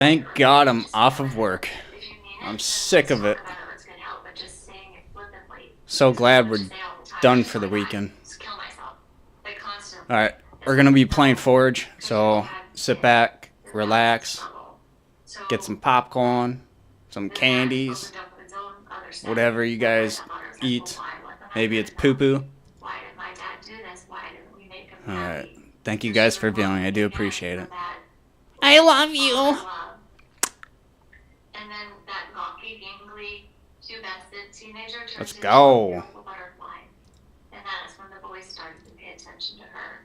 Thank God I'm off of work. I'm sick of it. So glad we're done for the weekend. Alright, we're gonna be playing Forge, so sit back, relax, get some popcorn, some candies, whatever you guys eat. Maybe it's poo-poo. Alright, thank you guys for viewing. I do appreciate it. I love you. And then that gawky, gangly, two-bested teenager turned Let's go. Into a beautiful butterfly. And that is when the boys started to pay attention to her.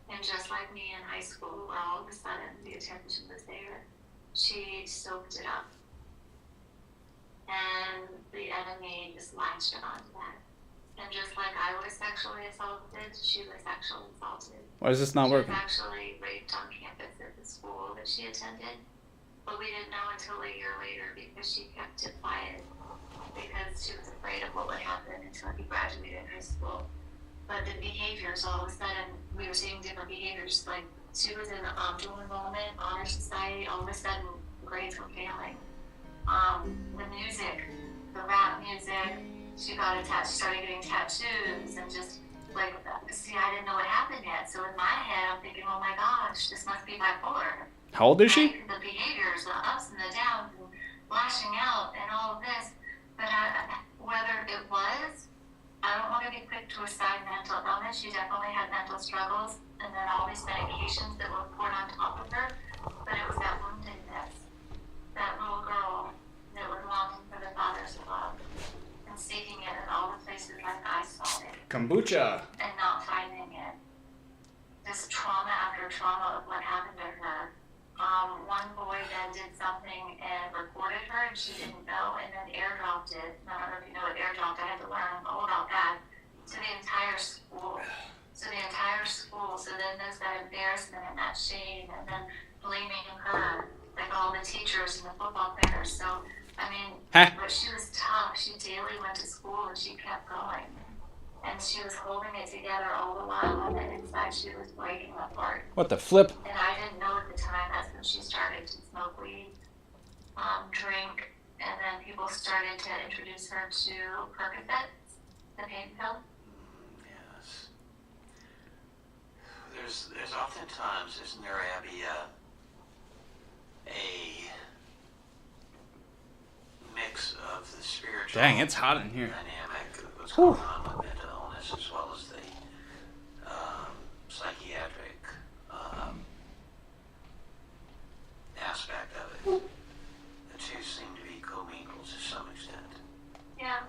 And just like me in high school, where all of a sudden the attention was there, she soaked it up. And the enemy just latched onto that. And just like I was sexually assaulted, she was sexually assaulted. Why is this not working? She was actually raped on campus at the school that she attended. But we didn't know until a year later because she kept it quiet because she was afraid of what would happen until he graduated high school. But the behaviors, all of a sudden, we were seeing different behaviors. Like she was in dual enrollment, honor society. All of a sudden, grades were failing. The music, the rap music, she got attached, started getting tattoos, and just like, see, I didn't know what happened yet. So in my head, I'm thinking, oh my gosh, this must be bipolar. How old is she? The behaviors, the ups and the downs, and lashing out, and all of this. But whether it was, I don't want to be quick to assign mental illness. She definitely had mental struggles, and then all these medications that were poured on top of her. But it was that woundedness, that little girl that was longing for the Father's love and seeking it in all the places like I saw it. Kombucha. And not finding it. This trauma after trauma of what happened to her. One boy then did something and recorded her, and she didn't know, and then airdropped it. I don't know if you know what airdropped. I had to learn all about that to the entire school. So then there's that embarrassment and that shame, and then blaming her, like all the teachers and the football players. So I mean, but she was tough. She daily went to school and she kept going. And she was holding it together all the while, and then inside she was breaking apart. What the flip? And I didn't know at the time that's when she started to smoke weed, drink, and then people started to introduce her to Percocets, the pain pill. Yes. There's oftentimes, isn't there, Abby, a mix of the spiritual Dang, it's hot in here. dynamic of what's going on with mental illness as well as the psychiatric aspect of it. The two seem to be commingled to some extent. Yeah.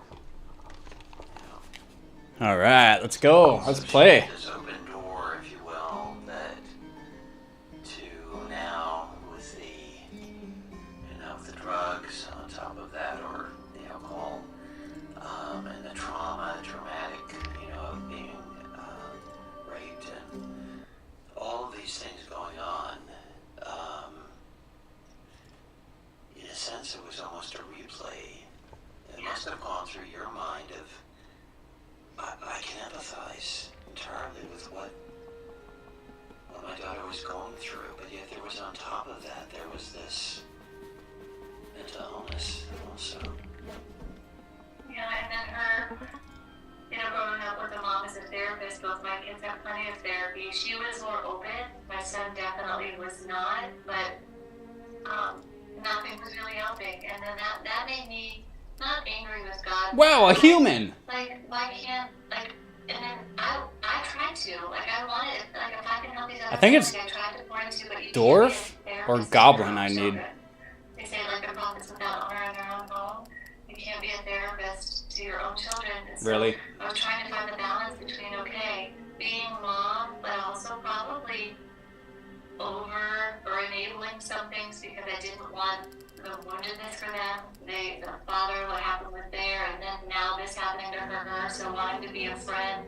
All right, let's go. Let's play. This open door, if you will, that to now with the drugs on top of that, or the alcohol, and the trauma, traumatic, of being raped, and all of these things going on. In a sense, it was almost a replay. It must have gone through your mind of, I can empathize entirely with what my daughter was going through, but yet there was on top of that, there was this mental illness also. Yeah, and then her, growing up with a mom as a therapist, both my kids have plenty of therapy. She was more open. My son definitely was not, but nothing was really helping. And then that made me not angry with God. Wow, a human. Like, why can't, and then I tried to, I wanted, if I can help these other I think it's I tried to pour into, but you dwarf can't be a or therapist goblin for I your need. children. They say, a prophet's without honor in their own home. You can't be a therapist to your own children. And so Really? I was trying to find the balance between, being a mom, but also probably over or enabling some things because I didn't want the woundedness for them. The father, what happened with there, and then now this happening to her. So wanting to be a friend,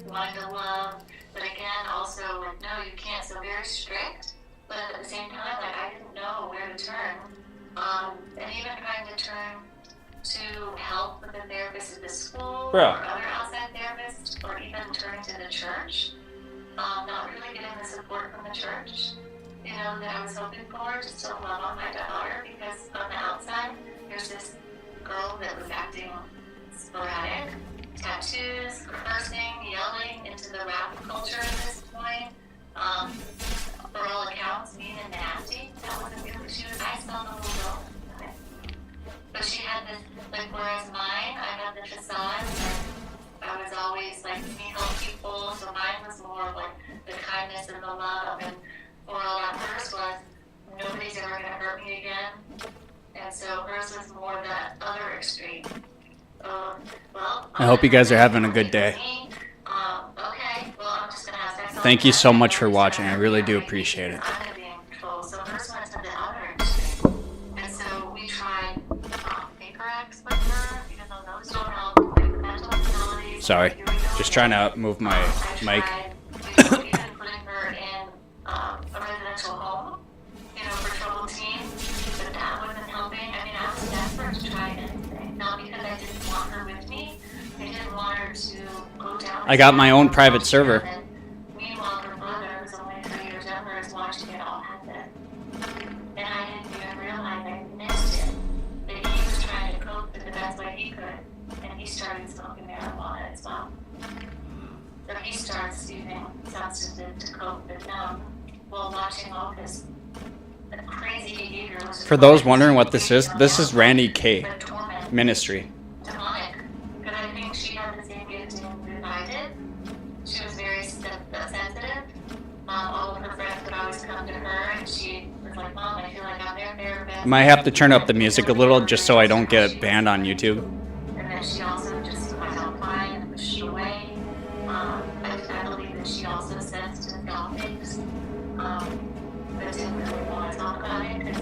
wanting to love, but again, also no, you can't. So very strict, but at the same time, I didn't know where to turn. And even trying to turn to help with the therapist at the school or other outside therapists, or even turning to the church. Not really getting the support from the church. you know, that I was hoping for, just to love on my daughter, because on the outside, there's this girl that was acting sporadic, tattoos, cursing, yelling, into the rap culture at this point. For all accounts, mean and nasty. That wasn't good. She was nice on the whole world. But she had this, like, whereas mine, I had the facade, and I was always, like, me help people, so mine was more like the kindness and the love, and for all that hers was, nobody's ever gonna hurt me again. And so hers was more that other extreme. Well, I hope you guys are having a good day. Okay, well, I'm just gonna have sex. Thank you so much for watching. I really do appreciate it. I'm gonna be in control. So hers went to the other extreme. And so we tried paper X with her, even though those don't help with mental abilities. Sorry, just trying to move my mic. Even putting her in a residential home, you know, for troubled teens, but that wasn't helping. I mean, I was desperate to try anything. Not because I didn't want her with me. I didn't want her to go down. I got my own private server. And meanwhile, her brother, who's only 3 years younger, is watching it all happen. And I didn't even realize I missed it. That he was trying to cope in the best way he could. And he started smoking marijuana as well. So he starts using substances to cope with them while watching all this crazy behavior. For those wondering what this is Randy K. Ministry. Demonic. Because I think she had the same gifting that I did. She was very sensitive. All of her friends would always come to her, and she was like, Mom, I feel like I'm their therapist. Might have to turn up the music a little just so I don't get banned on YouTube. And then she also just went out crying and pushed away. I believe that she also sensed and felt things, but didn't really want to talk about it. Because,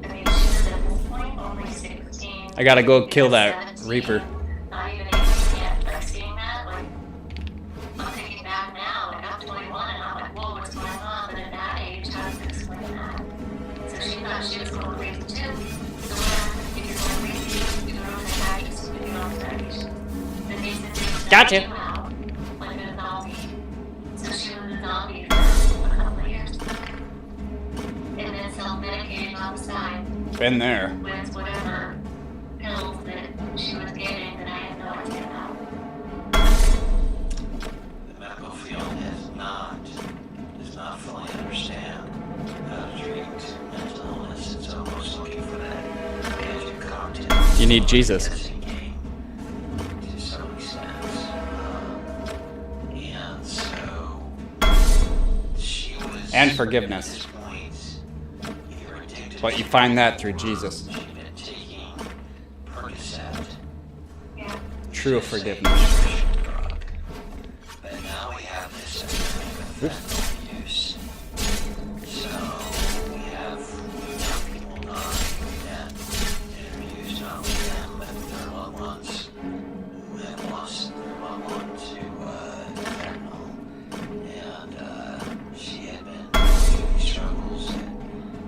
I mean, she was at this point only 16. I gotta go kill that Reaper. Not even 18 yet. Like, seeing that, like, I'm thinking back now, like, I'm 21, and I'm like, whoa, what's going on? But at that age, how do you explain that? So she thought she was going crazy too. So what happened? Because I'm crazy, you go to the psychiatrist, you go to the psychiatrist. The basic things Gotcha. that you have, like a zombie. So she was a zombie for a couple of years. And then self-medicating on the side Been there. with whatever pills that she was getting that I had no idea about. The medical field does not fully understand how to treat mental illness, and so almost looking for that magic cocktail. You need Jesus. Guessing game to some extent. And so she was And forgiveness. at this point either addicted But you to find that it through or Jesus. she'd been taking Percocet. Yeah. True Which is a forgiveness. prescription drug. But now we have this epidemic of fentanyl use. So we have young people dying and interviews not only them but their loved ones who have lost their loved one to fentanyl. And she had been through these struggles and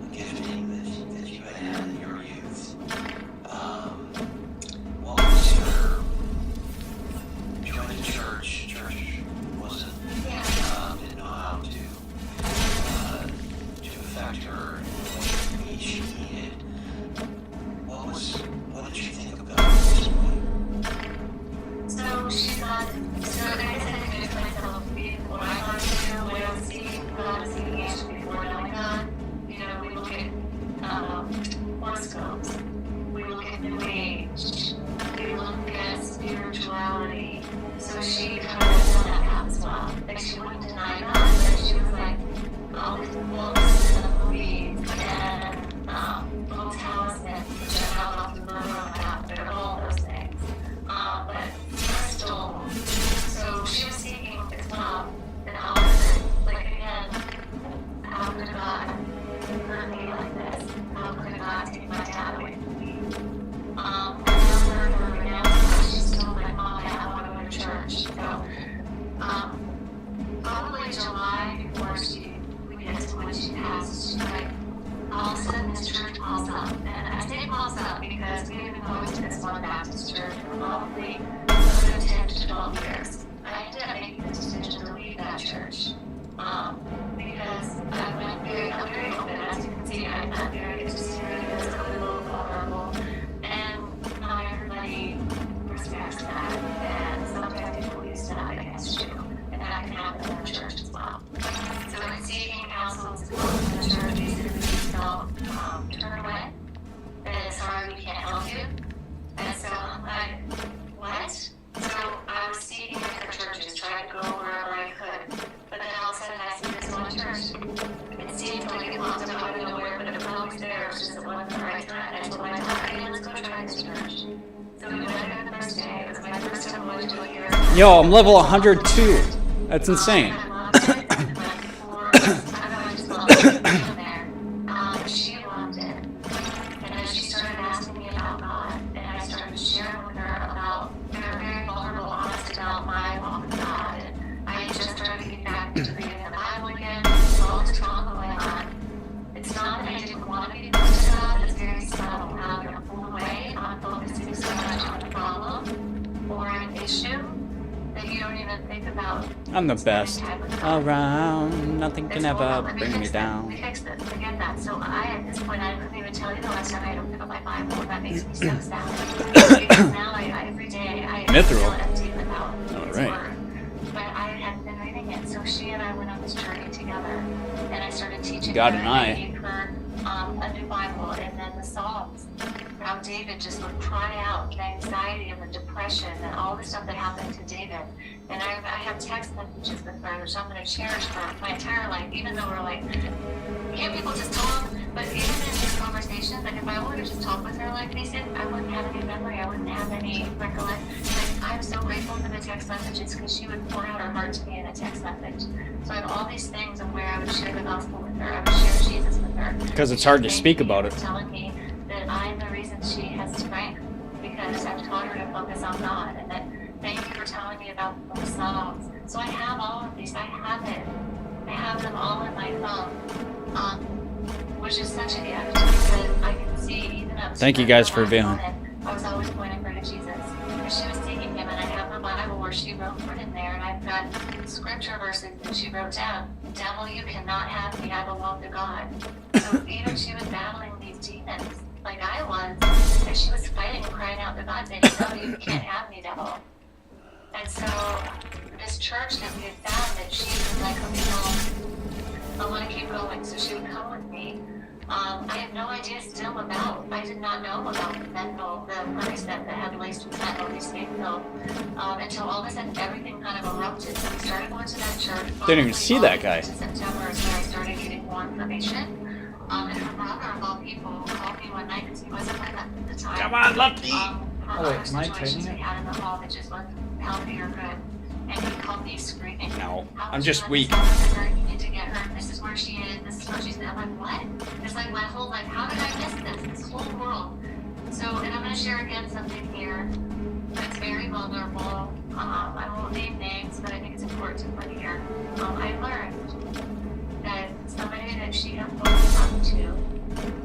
the gifting that you had in your youth. What was your joining church? Church wasn't didn't know how to affect her in the way she needed. What did you think about this point? So she got, so I guess I didn't finish myself what I wanted to do, what I was seeking, what I was seeking before knowing God. You know, we look at horoscopes, we look at New Age, we look at spirituality. So she kind of went down that path as well. Like, she wouldn't deny God, but she was like, all these books and movies and little talismans, which I held off the burner on my after, all those things. But crystals. So she was seeking as well an opposite. Like, again, how could God hurt me like this? How could God take my dad away from me? I remember her announcing she's still like, Mom, I want to go to church. So, probably July before we get to when she passed, she's like, all of a sudden this church pops up. And I say pops up because we didn't go to this one Baptist church for probably a good 10 to 12 years. I ended up making the decision to leave that church because I'm very it was just it wasn't the right time. And I told my daughter, hey, let's go try this church. So we went there the first day. It was my first time going to a year. Yo, I'm level 102. That's insane. I loved it. She loved it. And then she started asking me about God. And I started sharing with her about, very vulnerable, honest about my walk with God. And I had just started getting back into reading the Bible again. All the trauma going on. It's not that I didn't want to be close to God. It's very subtle how you're pulled away on focusing so much on a problem or an issue that you don't even think about. I'm the best around. Nothing can ever bring me down. We fixed this. We get that. So at this point, I couldn't even tell you the last time I opened up my Bible. That makes me so sad. Because now, every day, I feel empty without His Word. But I hadn't been reading it. So she and I went on this journey together. And I started teaching God her. and I gave her a new Bible. And then the Psalms. How David just would cry out the anxiety and the depression and all the stuff that happened to David. And I have text messages with her, which I'm going to cherish for my entire life, even though we're like, can't people just talk? But even in these conversations, like if I were to just talk with her like this, I wouldn't have any memory, I wouldn't have any recollection. Like, I'm so grateful for the text messages because she would pour out her heart to me in a text message. So I have all these things of where I would share the gospel with her, I would share Jesus with her. Because it's hard to speak about it. Telling me that I'm the reason she has strength because I've taught her to focus on God, and that thank you for telling me about the Psalms. So I have all of these. I have it. I have them all in my phone, which is such a gift because I can see even up. Thank you guys for revealing. I was always pointing her to Jesus. And she was seeking Him, and I have her Bible where she wrote it in there, and I've got scripture verses that she wrote down. Devil, you cannot have me. I belong to God. So even she was battling these demons like I was, and she was fighting and crying out to God, saying, no, you can't have me, devil. And so this church that we had found, that she was like, okay, well, I want to keep going. So she would come with me. I had no idea still about, I did not know about the fentanyl, the price that had laced with fentanyl, these fake pills, until all of a sudden everything kind of erupted. So we started going to that church. Didn't even see that guy. September is when I started getting more information. And her brother, of all people, called me one night because he wasn't with us at the time. Come on, Lefty! Situations we had in the hall that just wasn't healthy or good. And he called me screaming. No, I'm just weak. You need to get her. This is where she is. This is where she's at. I'm like, what? It's like my whole life. How did I miss this whole world? So, and I'm going to share again something here that's very vulnerable. I won't name names, but I think it's important to put here. I learned that somebody that she had looked up to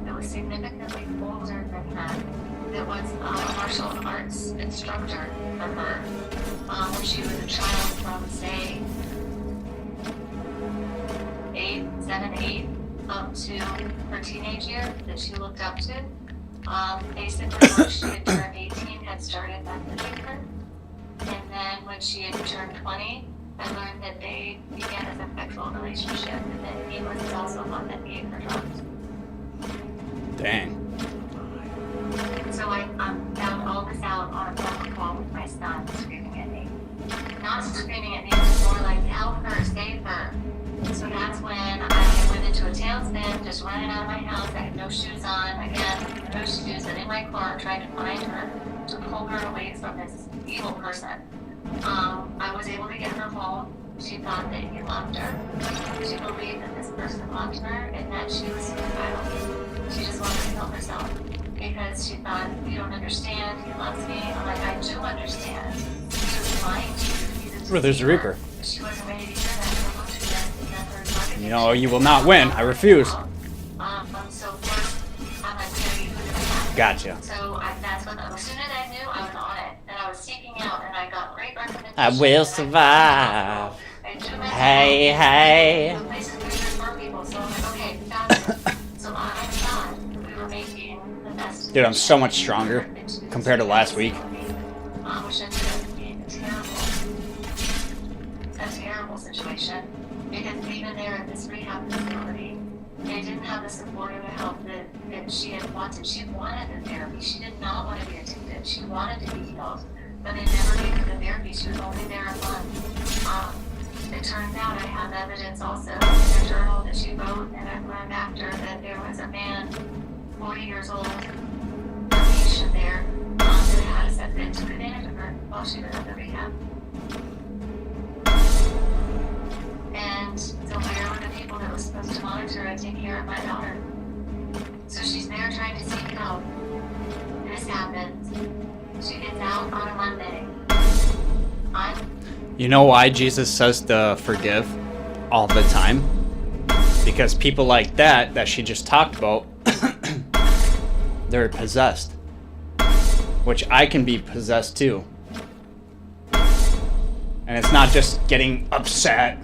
that was significantly older than her, that was a martial arts instructor for her when she was a child from, say, 7, 8, up to her teenage year that she looked up to. Basically, when she had turned 18, had started messaging her. And then when she had turned 20, I learned that they began as a sexual relationship, and that he was also one that gave her drugs. Dang. So I found all this out on a phone call with my son, screaming at me. Not screaming at me, but more like, help her, save her. So that's when I went into a tailspin, just running out of my house. I had no shoes on, again, no shoes, and in my car trying to find her, to pull her away from this evil person. I was able to get her home. She thought that he loved her. She believed that this person loved her and that she was suicidal. She just wanted to kill herself because she thought, you don't understand, he loves me. I'm like, I do understand. He was lying to you. He's a Well, there's the Reaper. She wasn't ready to hear that. You know, you will not win. I refuse. So first, I'm like, tell you who did I have? Gotcha. So that's when, as soon as I knew, I was on it. And I was seeking out, and I got great recommendations. I will survive. Hey, hey. The places we refer people, so I'm like, okay, fabulous. So I thought we were making the best. Dude, I'm so much stronger compared to last week. Which ended up being a terrible situation. Because even there at this rehab facility, they didn't have the support or the help that she had wanted. She wanted the therapy. She did not want to be addicted. She wanted to be healed. But they never gave her the therapy. She was only there a month. It turns out I have evidence also in a journal that she wrote, and I've learned after that there was a man 40 years old, a patient there, that had a step in, took advantage of her while she was at the rehab. And so where were the people that were supposed to monitor and take care of my daughter? So she's there trying to seek help. This happens. She gets out on a Monday. You know why Jesus says to forgive all the time? Because people like that she just talked about, they're possessed. Which I can be possessed too. And it's not just getting upset.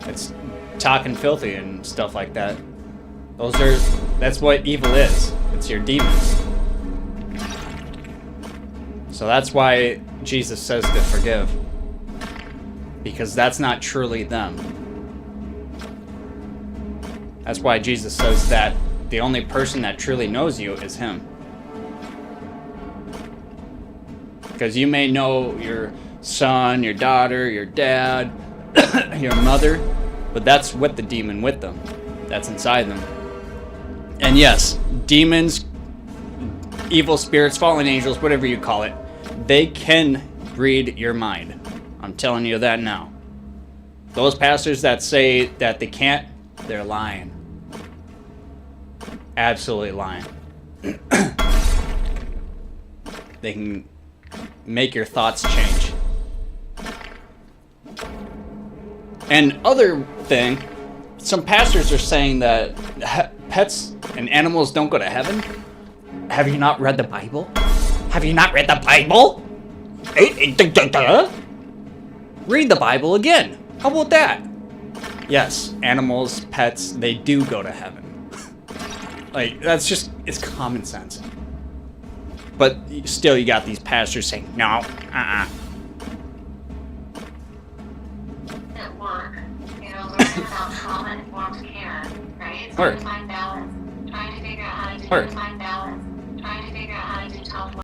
It's talking filthy and stuff like that. That's what evil is. It's your demons. So that's why Jesus says to forgive. Because that's not truly them. That's why Jesus says that the only person that truly knows you is him. Because you may know your son, your daughter, your dad, your mother, but that's with the demon with them. That's inside them. And yes, demons, evil spirits, fallen angels, whatever you call it, they can read your mind. I'm telling you that now. Those pastors that say that they can't, they're lying. Absolutely lying. They can make your thoughts change. And other thing, some pastors are saying that pets and animals don't go to heaven. Have you not read the Bible? Have you not read the Bible? Read the Bible again. How about that? Yes, animals, pets, they do go to heaven. Like, that's just, it's common sense. But still, you got these pastors saying, no, At work, learning about trauma-informed care, right? Trying to find balance, trying to figure out how to find